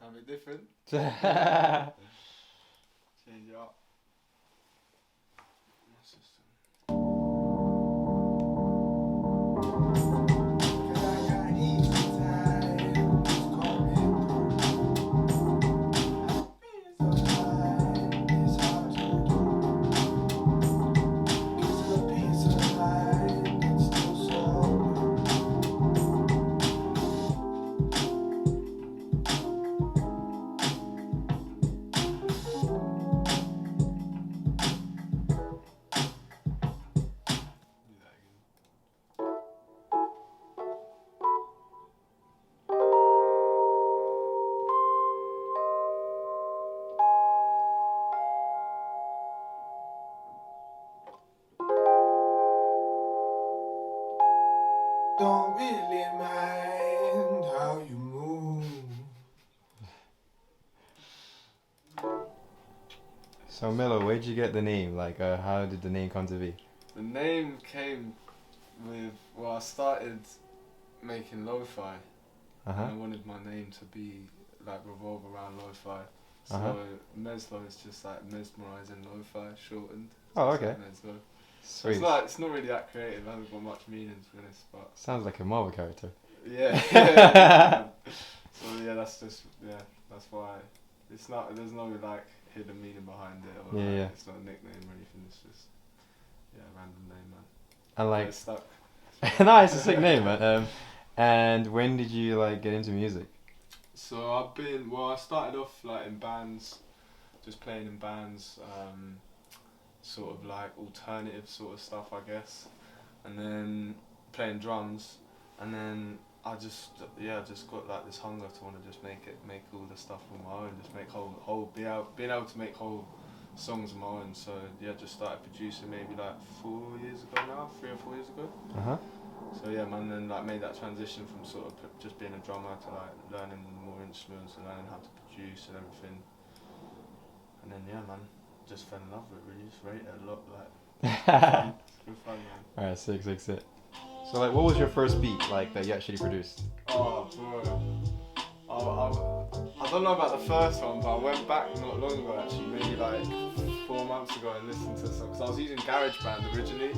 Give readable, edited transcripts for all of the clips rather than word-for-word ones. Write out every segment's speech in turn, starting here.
Sound a bit different. Change it up. Don't really mind how you move. So Meslo, where'd you get the name? Like, how did the name come to be? The name came with, I started making lo-fi. And I wanted my name to be, like, revolve around lo-fi. So Meslo is just like mesmerizing lo-fi, shortened. So Oh, okay. Like Meslo. So Sweet. it's not really that creative. It hasn't got much meaning, to be honest. But Sounds like a Marvel character. yeah. So yeah, that's why it's not. There's no like hidden meaning behind it, or Yeah. it's not a nickname or anything. It's just random name, man. And like, it's stuck. nice, it's a sick name, man. And when did you like get into music? So I started off like in bands, just playing in bands, sort of like alternative sort of stuff, I guess, and then playing drums, and then I just got like this hunger to want to just make all the stuff on my own, just make being able to make whole songs on my own. So just started producing maybe like 4 years ago now, 3 or 4 years ago. So yeah, man, then like made that transition from sort of just being a drummer to like learning more instruments and learning how to produce and everything. And then man, just fell in love with it really, just rate it a lot, like it's good fun, man. Alright, sick. So like, what was your first beat like that you actually produced? Oh bro, I don't know about the first one, but I went back not long ago actually, maybe like 4 months ago, and listened to some, because I was using GarageBand originally.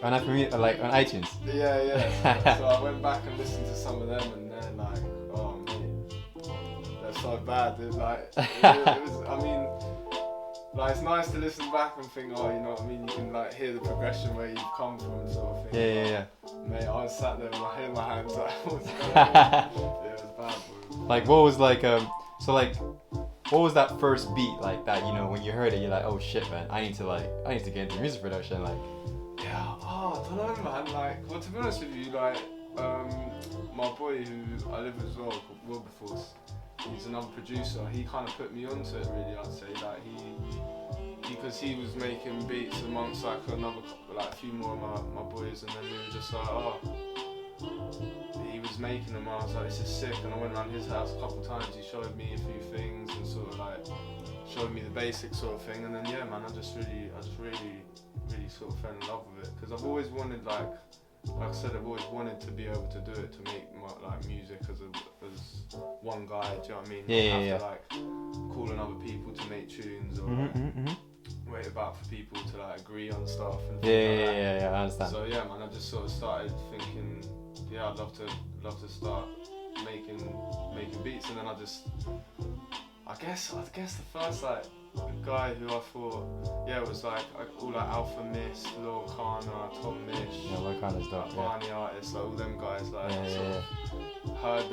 And for me, like on iTunes. Yeah. So I went back and listened to some of them, and they're like, oh mate, they're so bad. They're like, it was, I mean, like it's nice to listen back and think, oh, you know what I mean, you can like hear the progression where you've come from, sort of thing. Yeah. Mate, I was sat there with my head in my hands, like, what's going on? Yeah, it was bad, bro. Like, what was like what was that first beat like that, you know, when you heard it, you're like, oh shit, man, I need to get into music production, like. Yeah, I don't know, man. Like, well, to be honest with you, like, my boy who I live with as well, called Wilberforce, he's another producer. He kind of put me onto it, really. I'd say, like, because he was making beats amongst like a few more of my boys, and then we were just like, he was making them. I was like, this is sick. And I went around his house a couple of times. He showed me a few things and sort of like showed me the basic sort of thing. And then man, I just really sort of fell in love with it, because I've always wanted, like I said, I've always wanted to be able to do it, to make like music as one guy. Do you know what I mean? Yeah. To like call on other people to make tunes, or wait about for people to like agree on stuff and things like that. Yeah, I understand. So man, I just sort of started thinking, I'd love to start making beats, and then I guess the first like guy who I thought was like all like Alpha Mist, Lil Kana, Tom Mish, Yeah, Lil Kana's dope. Barney Artists, like all them guys, like heard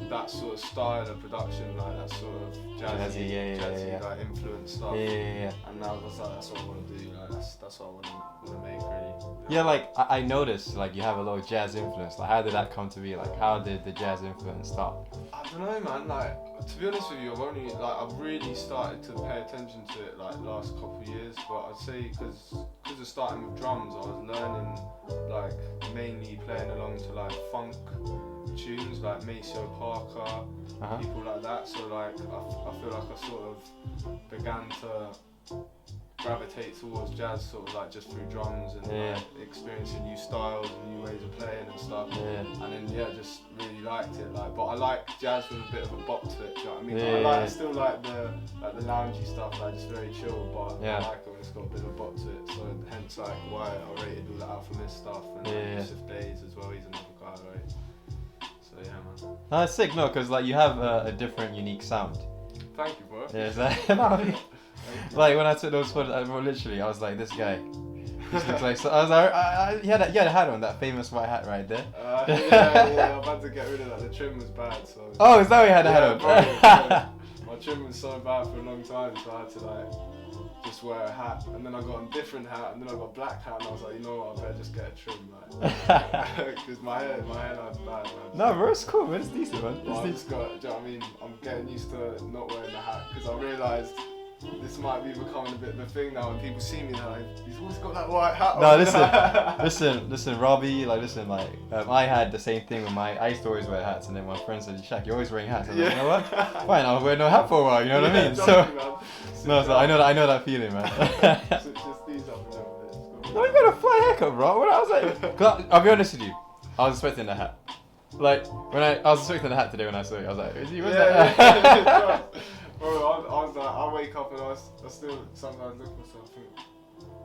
that sort of style of production, like that sort of jazzy like influence stuff. Yeah. And now that's what I want to do. Like that's what I want to make really. Yeah, like I noticed like you have a little jazz influence. Like how did that come to be? Like how did the jazz influence start? I don't know, man. Like to be honest with you, I've really started to pay attention to it like last couple of years. But I'd say because of starting with drums, I was learning like mainly playing along to like funk tunes like Meslo, Parker, people like that. So like I feel like I sort of began to gravitate towards jazz sort of like just through drums and like experiencing new styles and new ways of playing and stuff. And then just really liked it. Like, but I like jazz with a bit of a bop to it. Do you know what I mean? I still like the loungy stuff, like just very chill. But I like it when it's got a bit of a bop to it. So hence like why I rated all the Alphabet stuff and Yusuf Days as well. He's another guy, right? So yeah, man. That's sick, no, because like you have a different, unique sound. Thank you, bro. Yeah, so, like when I took those photos, I was like, this guy. This looks like. So I was like, he had a hat on, that famous white hat right there. Yeah. I've had to get rid of that. The trim was bad, so. Oh, is that why he had a hat on? Bro, my trim was so bad for a long time, so I had to like just wear a hat, and then I got a different hat, and then I got a black hat, and I was like, you know what, I better just get a trim, like, because my hairline's bad, man. No, bro, it's cool, man. It's decent, man. I just got, do you know what I mean? I'm getting used to not wearing the hat because I realised this might be becoming a bit of a thing now, and people see me and they're like, he's always got that white hat on. No, listen, Robbie, like, I had the same thing with I used to always wear hats, and then my friend said, Shaq, you're always wearing hats. I was like, you know what? Fine, I'll wear no hat for a while, you know what I mean? So I know that feeling, man. So just these up a little bit. No, you got a fly haircut, bro. What I was like, cause I'll be honest with you, I was expecting a hat. Like, when I was expecting a hat today when I saw you, I was like, what's that? Bro, I was like, I wake up and I still sometimes look at myself and think,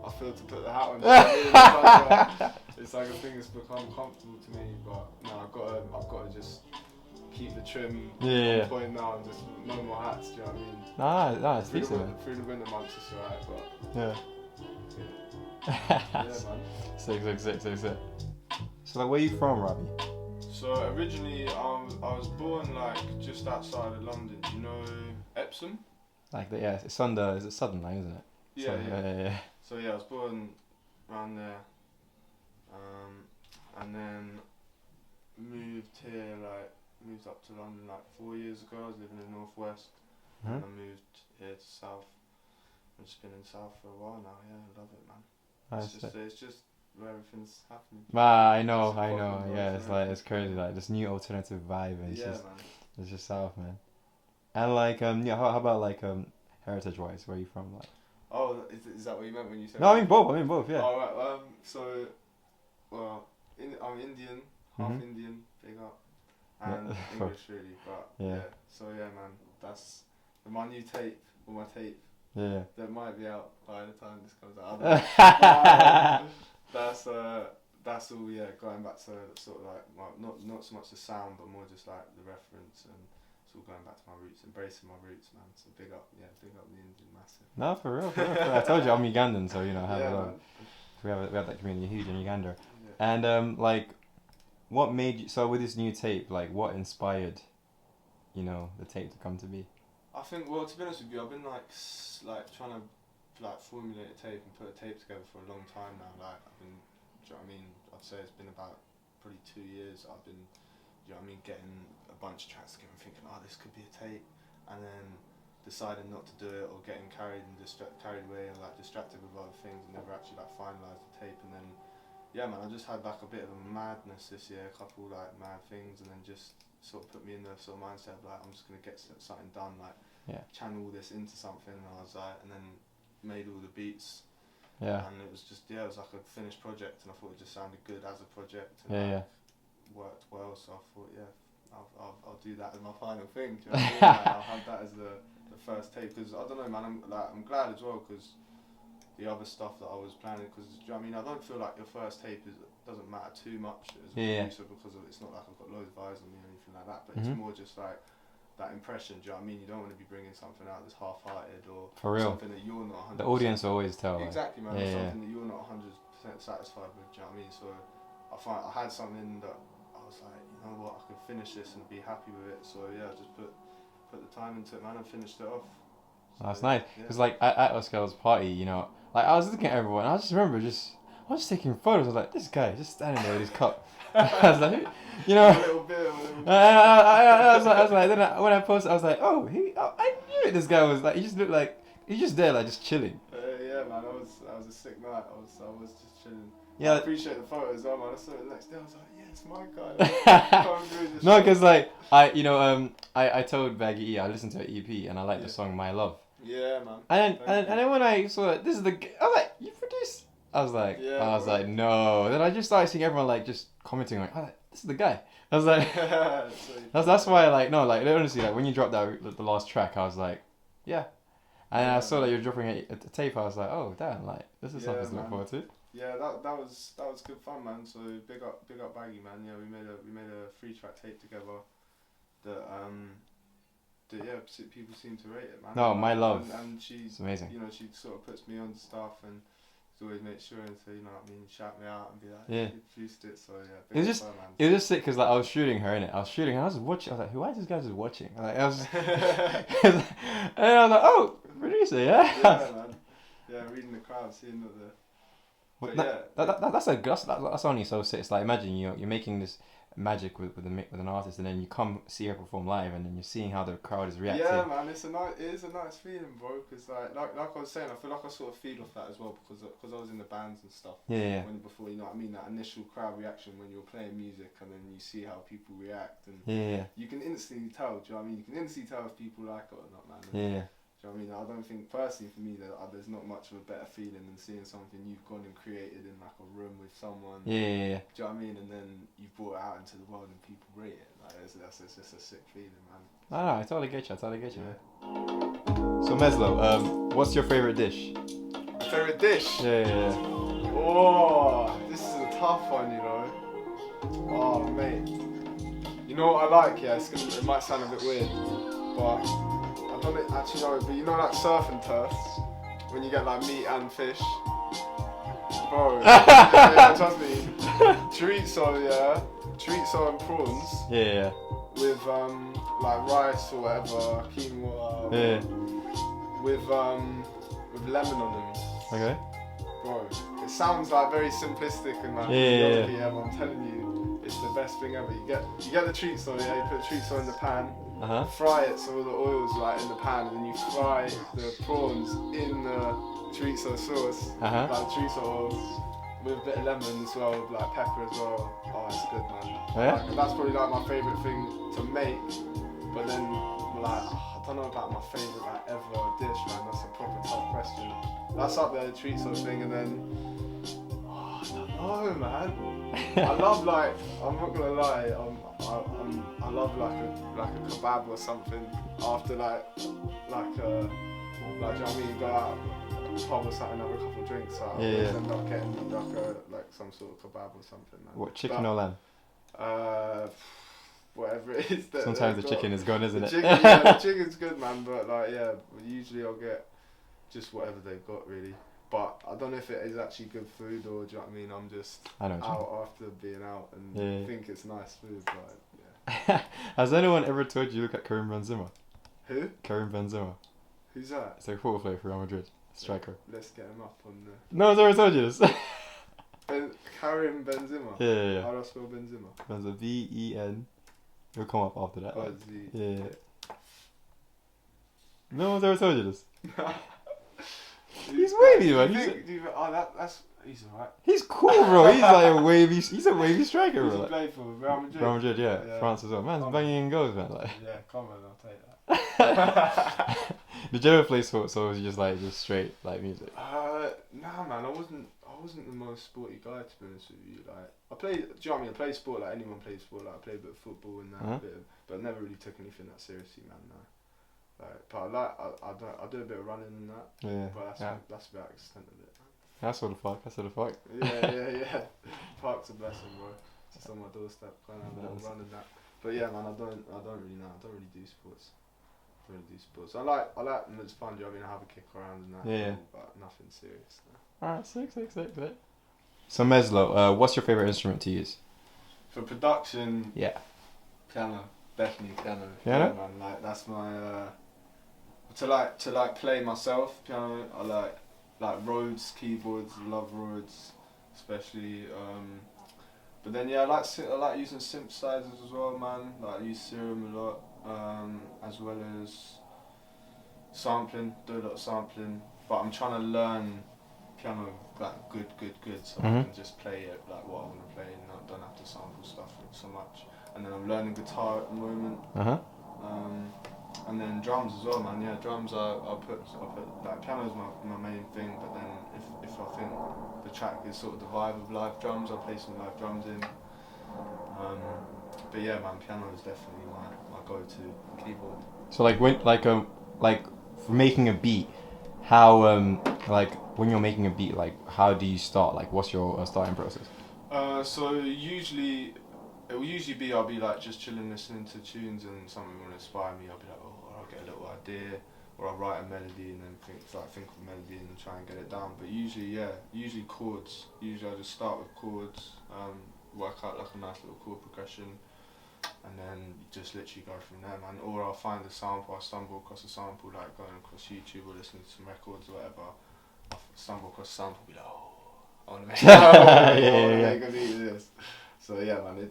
I feel to put the hat on. It's like a thing that's become comfortable to me, but no, I've got to just keep the trim on point now and just no more hats, do you know what I mean? Nah, it's decent, man. Through the winter months it's alright, but yeah, man. Sick. So like, where are you from, Robbie? So originally I was born like just outside of London. Do you know Epsom? Like it's on the southern line, isn't it? Yeah. So I was born around there, and then moved up to London like 4 years ago. I was living in Northwest, and I moved here to South. I've just been in South for a while now. Yeah, I love it, man. It's just where everything's happening. I know. Yeah, it's crazy. Like this new alternative vibe, and man. It's just South, man. And like how about like heritage wise, where are you from, like? Oh, is that what you meant when you said? No, I mean both. Yeah. All right. I'm Indian, half Indian, big up, and English really, but yeah. So yeah, man, that's my new tape or my tape. Yeah. That might be out by the time this comes out. That's all. Yeah, going back to sort of like not so much the sound, but more just like the reference, and it's all going back to my roots, embracing my roots, man. So big up the Indian massive. No, for real. I told you I'm Ugandan, so you know we have that community huge in Uganda. Yeah. And like, what made you? So with this new tape, like, what inspired, the tape to come to be? I think, well, to be honest with you, I've been like trying to like formulate a tape and put a tape together for a long time now. Like I've been, do you know what I mean? I'd say it's been about probably 2 years. I've been, do you know what I mean, getting a bunch of tracks together and thinking, this could be a tape, and then deciding not to do it or getting carried away and like distracted with other things and never actually like finalised the tape. And then, yeah, man, I just had like a bit of a madness this year, a couple like mad things, and then just sort of put me in the sort of mindset of like, I'm just gonna get something done, like channel this into something. And I was like, and then made all the beats. Yeah. And it was just it was like a finished project, and I thought it just sounded good as a project. And worked well, so I thought, I'll do that as my final thing. Do you know what I mean? Like, I'll have that as the first tape, because I don't know, man. I'm glad as well, because the other stuff that I was planning, because do you know what I mean? I don't feel like your first tape doesn't matter too much as a producer, because it's not like I've got loads of eyes on me or anything like that. But it's more just like that impression. Do you know what I mean? You don't want to be bringing something out that's half-hearted or something that you're not 100%. The audience will always tell. Exactly, man. Something that you're not 100% satisfied with. Do you know what I mean? So I had something that I was like, know what, I can finish this and be happy with it. So yeah, I just put the time into it, man, and finished it off. So, That's nice. yeah. Because like at Atlas Girls party, you know, like I was looking at everyone, and I just remember I was just taking photos. I was like, this guy just standing there with his cup. I was like, you know. A little bit. I was like, then when I posted, I was like, oh, I knew it. This guy was like, he just looked like he's just there, like just chilling. Yeah, man, that was a sick night. I was just chilling. Yeah. I appreciate the photos, man. I saw it the next day. I was like, yeah, it's my guy. No, because like I told Baggy E I listened to her EP and I like the song My Love. Yeah, man. And then when I saw it, this is the I was like, you produced. I was like, like, no. Then I just started seeing everyone like just commenting like, this is the guy. I was like, that's why like no like honestly like when you dropped the last track, I was like, yeah. And I saw that you were dropping a tape. I was like, oh damn, like this is something to look forward to. Yeah, that was good fun, man. So big up Baggy, man. Yeah, we made a 3-track tape together. That people seem to rate it, man. No, My Love. And she's amazing. You know, she sort of puts me on stuff and always make sure and say, you know what I mean, shout me out and be like, yeah, you produced it. So yeah, it was just sick because like I was shooting her in it. I was shooting and I was watching. I was like, why is this guy just watching? Like I was, and I was like, oh, producer, yeah. Yeah, man. Yeah, reading the crowd, seeing that that's only so sick. It's like imagine you're making this magic with an artist and then you come see her perform live and then you're seeing how the crowd is reacting. Yeah, man, it is a nice feeling, bro. Because like I was saying, I feel like I sort of feed off that as well because I was in the bands and stuff. Yeah. Before, you know what I mean, that initial crowd reaction when you're playing music and then you see how people react and you can instantly tell. Do you know what I mean? You can instantly tell if people like it or not, man. Yeah. Do you know what I mean? I don't think, personally for me, that there's not much of a better feeling than seeing something you've gone and created in like a room with someone. Yeah. Do you know what I mean? And then you brought it out into the world and people rate it. Like it's just a sick feeling, man. I totally get you. Yeah. So Meslo, what's your favorite dish? My favorite dish? Yeah. Oh, this is a tough one, you know. Oh, mate. You know what I like? Yeah, it might sound a bit weird, but I don't actually know. But you know, like surf and turf, when you get like meat and fish. Bro, trust me. Chorizo and prawns. Yeah. With like rice or whatever, quinoa. Yeah. With lemon on them. Okay. Bro, it sounds like very simplistic and like but I'm telling you, it's the best thing ever. You get the chorizo, yeah. You put the chorizo in the pan. Fry it so the oil's like in the pan, and then you fry the prawns in the chorizo sauce, like chorizo oil, with a bit of lemon as well, with like pepper as well. Oh, it's good, man. Yeah? Like, that's probably like my favourite thing to make. But then, like, I don't know about my favourite like ever dish, man. That's a proper tough question. That's up there, the chorizo thing, and then I don't know, man. I love like, I'm not gonna lie, I love like a kebab or something after like do you know what I mean? Go out, pub or something, have a couple of drinks. So I end up getting like some sort of kebab or something. Man. What, chicken or lamb? Whatever it is. Sometimes the chicken is gone, isn't it? The chicken's good, man. But like, usually I'll get just whatever they've got, really. But I don't know if it is actually good food or do you know what I mean? I'm just out after being out and think it's nice food. But yeah. Has anyone ever told you look at Karim Benzema? Who? Karim Benzema. Who's that? It's a football player for Real Madrid. Striker. Let's get him up on the... No one's ever told you this. Karim Benzema? Yeah. How do I spell Benzema? Benzema. B-E-N. It'll come up after that. Oh, Z. Yeah. No one's ever told you this. He's wavy, man. He's alright. He's cool, bro. He's like a wavy. He's a wavy striker, bro. He played for Real Madrid. Real Madrid, yeah. France as well. Man's banging in goals, man. Like. Yeah, come on, I'll take that. Did you ever play sports, so was it just straight like music? Nah, man. I wasn't the most sporty guy, to be honest with you. Like, I played. Do you know what I mean? I played sport like anyone plays sport. Like, I played a bit of football and that, but I never really took anything that seriously, man. No. Like, but I do a bit of running and that. Yeah. But that's about the extent of it. That's what the fuck. Yeah. Park's a blessing, bro. Just on my doorstep, kind of have a little run and that. But yeah, man, I don't really know. I don't really do sports. I like them. It's fun. Do you know what I mean? I have a kick around and that. Yeah. But nothing serious. No. Alright, sick. So Meslo, what's your favorite instrument to use? For production. Yeah. Piano, definitely piano. Piano? Yeah, man. Like that's my to play myself. Piano. I like Rhodes keyboards. Love Rhodes, especially. But then yeah, I like using synthesizers as well, man. Like I use Serum a lot, as well as sampling. Do a lot of sampling, but I'm trying to learn piano like good, so I can just play it like what I want to play, and I don't have to sample stuff so much. And then I'm learning guitar at the moment. And then drums as well, man. Yeah, drums I put like piano's my main thing, but then if I think the track is sort of the vibe of live drums, I'll play some live drums in. But yeah, man, piano is definitely my go-to keyboard. So like for making a beat, how like when you're making a beat, like how do you start? Like what's your starting process? So usually it will usually be I'll be like just chilling listening to tunes and something will inspire me. I'll be like, oh, I'll get a little idea, or I'll write a melody and then think of a melody and then try and get it down. But usually chords. Usually I just start with chords, work out like a nice little chord progression, and then just literally go from there, man. Or I'll find a sample, I stumble across a sample, like going across YouTube or listening to some records or whatever. I'll stumble across a sample, be like, oh, I want to make, make a beat of this. So yeah, man.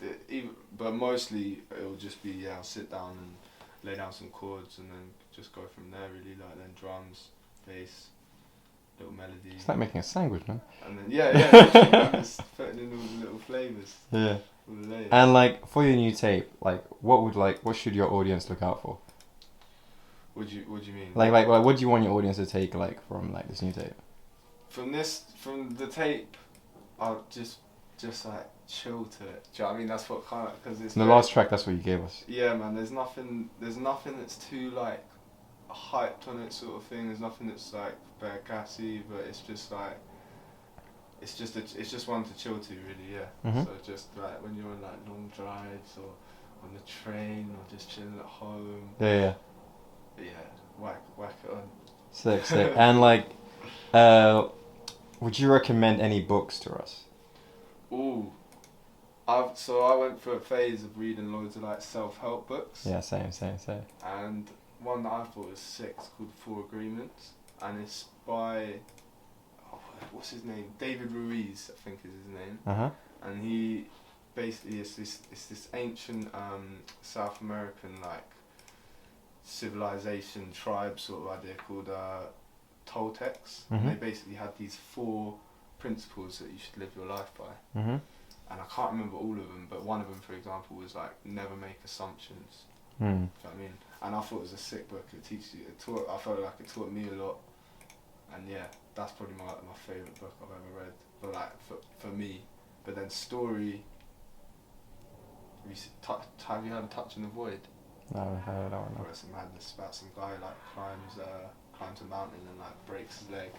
But mostly it'll just be I'll sit down and lay down some chords and then just go from there. Really, like then drums, bass, little melody. It's like making a sandwich, man. And then literally, just putting in all the little flavors. Yeah. All the layers. And like for your new tape, like what should your audience look out for? What do you mean? Like what do you want your audience to take like from like this new tape? From the tape, I'll just like chill to it. Do you know what I mean? That's what kind of, because it's The last track, that's what you gave us. Yeah, man. There's nothing that's too like hyped on it, sort of thing. There's nothing that's like bare gassy, but it's just like it's just one to chill to, really. Yeah. So just like when you're on like long drives or on the train or just chilling at home. Yeah. Yeah, whack it on. Sick. And like, would you recommend any books to us? Ooh. I went through a phase of reading loads of like self-help books. Yeah, same. And one that I thought was sick is called Four Agreements, and it's by what's his name? David Ruiz, I think is his name. And he basically it's this ancient South American like civilization tribe sort of idea called Toltecs. And they basically had these 4 principles that you should live your life by. And I can't remember all of them, but one of them, for example, was like never make assumptions. Do you know what I mean? And I thought it was a sick book. I felt like it taught me a lot. And yeah, that's probably my favourite book I've ever read. But like for me, but then story. Have you heard of Touching the Void? No, I don't know. Or it's a madness about some guy like climbs a mountain and like breaks his leg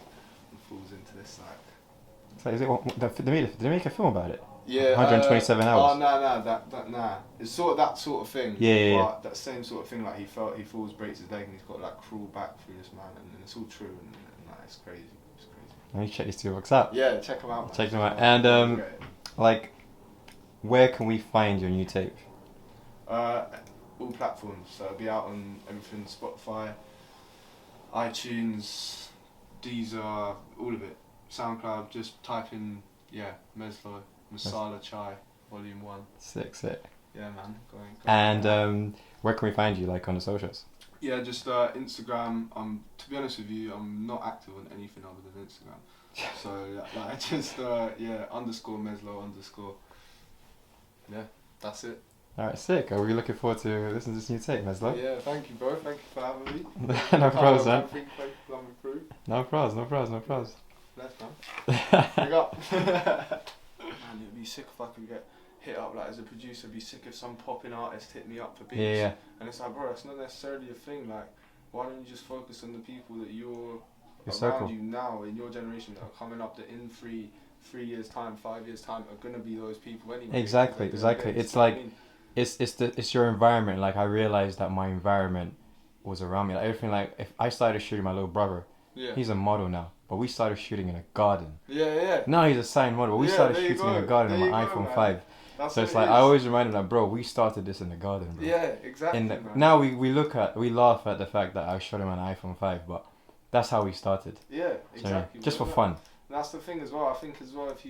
and falls into this like. So is it? Did they make a film about it? Yeah, 127 hours. Oh no, it's sort of that sort of thing. Yeah. But that same sort of thing, like he falls, breaks his leg, and he's got to like crawl back through this mountain, and it's all true, and like, it's crazy. Let me check these 2 books out. Yeah, check them out. Check them out. And like, where can we find your new tape? All platforms. So it'll be out on everything: Spotify, iTunes, Deezer, all of it. SoundCloud. Just type in Meslo. Masala Chai, Volume 1. Sick. Yeah, man. Go And where can we find you, like on the socials? Yeah, just Instagram. To be honest with you, I'm not active on anything other than Instagram. So like, just _Meslo_. Yeah, that's it. Alright, sick. Are we looking forward to listening to this new tape, Meslo? Yeah, thank you, bro. Thank you for having me. No problems, man. Thank you for coming through. No problems. Bless, man. Big up. Man, it'd be sick if I could get hit up, like as a producer. It'd be sick if some popping artist hit me up for beats. Yeah. And it's like, bro, it's not necessarily a thing. Like, why don't you just focus on the people that you're around circle. you now in your generation that are coming up that in 3 years time, 5 years time are gonna be those people anyway. Exactly. It's like, it's your environment. Like I realized that my environment was around me. Like everything. Like if I started shooting my little brother, he's a model now. But we started shooting in a garden. Yeah. Now he's a signed model. But we started shooting in a garden on my iPhone 5. That's So what it's it like is. I always remind him that, bro, we started this in the garden, bro. Yeah, exactly. In man. now we laugh at the fact that I showed him an iPhone 5, but that's how we started. Yeah, So, exactly. just for bro. fun. And that's the thing as well. I think as well, if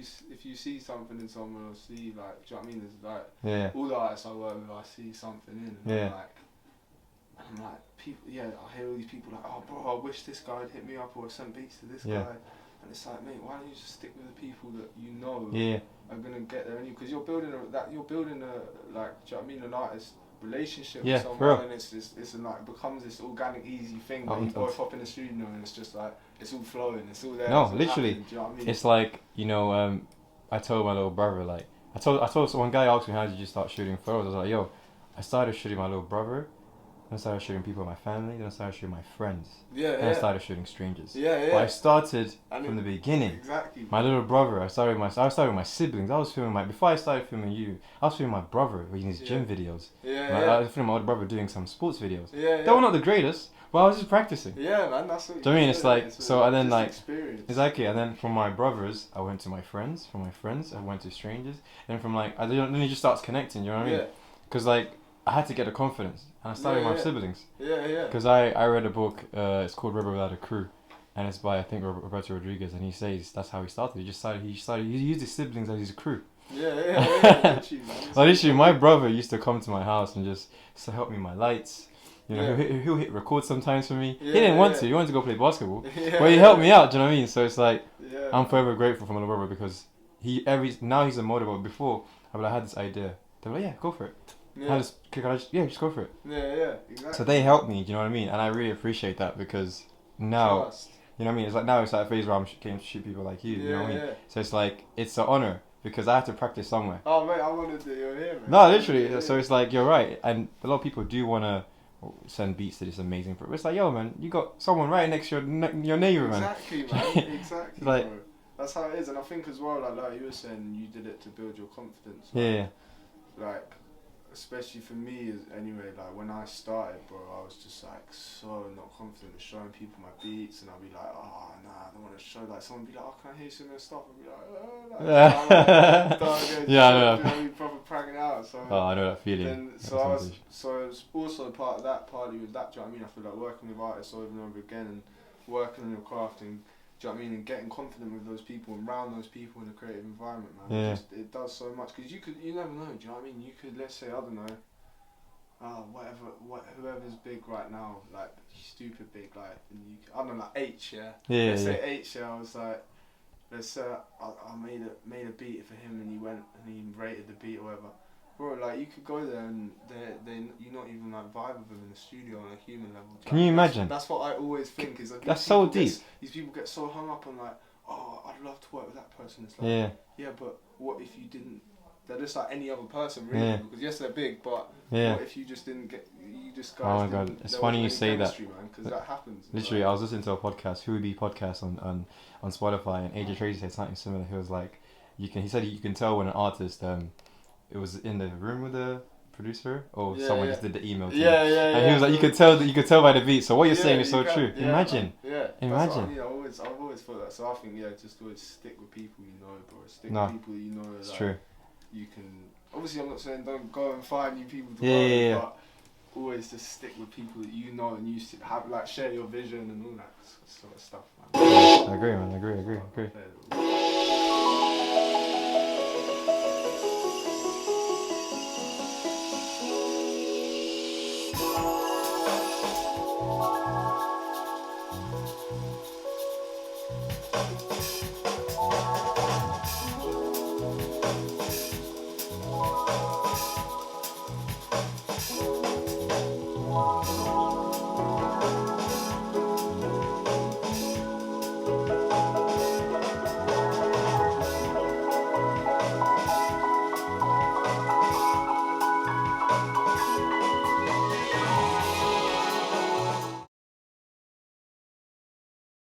you see something in someone, or see like, do you know what I mean? There's like Yeah. all the artists I work with, I see something in. And Yeah. I'm like, people. Yeah, I hear all these people like, oh, bro, I wish this guy had hit me up or sent beats to this Yeah. guy. And it's like, mate, why don't you just stick with the people that you know Yeah. are gonna get there? Because you're building a like, do you know what I mean? An artist relationship Yeah, with for someone, real. and it's like becomes this organic, easy thing Oh, that you it's- both hop in the studio and it's just like it's all flowing, it's all there. No, it's all literally. happening, do you know what I mean? It's like, I told my little brother, like, I told one guy asked me, how did you start shooting photos? I was like, yo, I started shooting my little brother, then I started shooting people in my family, then I started shooting my friends, yeah, then I started shooting strangers. yeah, But I started And from it- the beginning. exactly. My little brother, I started with my siblings. I was filming before I started filming you, I was filming my brother in his gym videos. I was filming my older brother doing some sports videos. Yeah, They were not the greatest, but I was just practicing. Yeah, man, that's what. Do you know what I mean? It's like, so and then just like, experience. exactly, and then from my brothers, I went to my friends. From my friends, I went to strangers. And from like, then it just starts connecting. You know what I mean? Yeah, Because like, I had to get the confidence, and I started with my Yeah. siblings. yeah. Because I read a book. It's called Rebel Without a Crew, and it's by I think Roberto Rodriguez, and he says that's how he started. He used his siblings as his crew. Yeah. Literally, man. Well, literally, my brother used to come to my house and just help me with my lights. You know, Yeah. he'll hit record sometimes for me. Yeah, He didn't want yeah. to. He wanted to go play basketball. Yeah, But he helped me out. Do you know what I mean? So it's like Yeah. I'm forever grateful for my little brother because now he's a model. But before I had this idea. They were like, yeah, go for it. Yeah. Just go for it. Yeah, exactly. So they helped me. Do you know what I mean? And I really appreciate that because now, Trust. you know what I mean? It's like now it's like a phase where I'm getting to shoot people like you. You know what I mean? Yeah. So it's like it's an honor because I have to practice somewhere. Oh mate, I wanted to you're here, man. No, literally. Yeah. So it's like you're right, and a lot of people do want to send beats to this amazing. But it's like, yo, man, you got someone right next to your neighbor, man. Exactly, man. Exactly. Like- bro. That's how it is, and I think as well, like you were saying, you did it to build your confidence. Yeah, Like, especially for me, anyway. Like when I started, bro, I was just like so not confident with showing people my beats, and I'd be like, oh nah, I don't want to show. Like someone would be like, oh, can I hear some of your stuff? I'd be like, oh, Yeah, I know. You know, be proper pranking out. So. Oh, I know that feeling. Then, that so I was, sensation. so it was also part of that party with that. Do you know what I mean? I feel like working with artists over and over again, and working on your craft, and do you know what I mean? And getting confident with those people and around those people in a creative environment, man. Yeah. It does so much because you never know. Do you know what I mean? You could, let's say, I don't know. Whoever's big right now, like stupid big, like in the UK, I don't know, like H, yeah. Yeah, Let's yeah. say H, yeah. I was like, let's say I made a beat for him, and he went and he rated the beat or whatever. Bro, like you could go there and you're not even like vibe with them in the studio on a human level. Can you imagine? That's what I always think is. Like, That's so deep. These people get so hung up on like, oh, I'd love to work with that person. It's like, yeah, but what if you didn't? They're just like any other person, really. Yeah. Because yes, they're big, but Yeah. what if you just didn't get? You just guys. Oh my didn't- God, it's there funny wasn't you any say that. chemistry, man, because that happens. Literally, like, I was listening to a podcast, Who Would Be Podcast on Spotify, and AJ Tracy said something similar. He was like, he said you can tell when an artist it was in the room with the producer or Yeah, someone yeah. just did the email to Yeah, him. yeah, And he was like, you could tell by the beat. So what you're saying is so you can, true. yeah, Imagine. man. Yeah. Imagine. That's what I mean. I've always thought that. So I think just always stick with people you know, bro. Stick No, with people that you know. It's Like, true. You can. Obviously, I'm not saying don't go and find new people to Yeah, work with, yeah, yeah. but always just stick with people that you know and you have like share your vision and all that sort of stuff, man. I agree, man. I agree. Fair.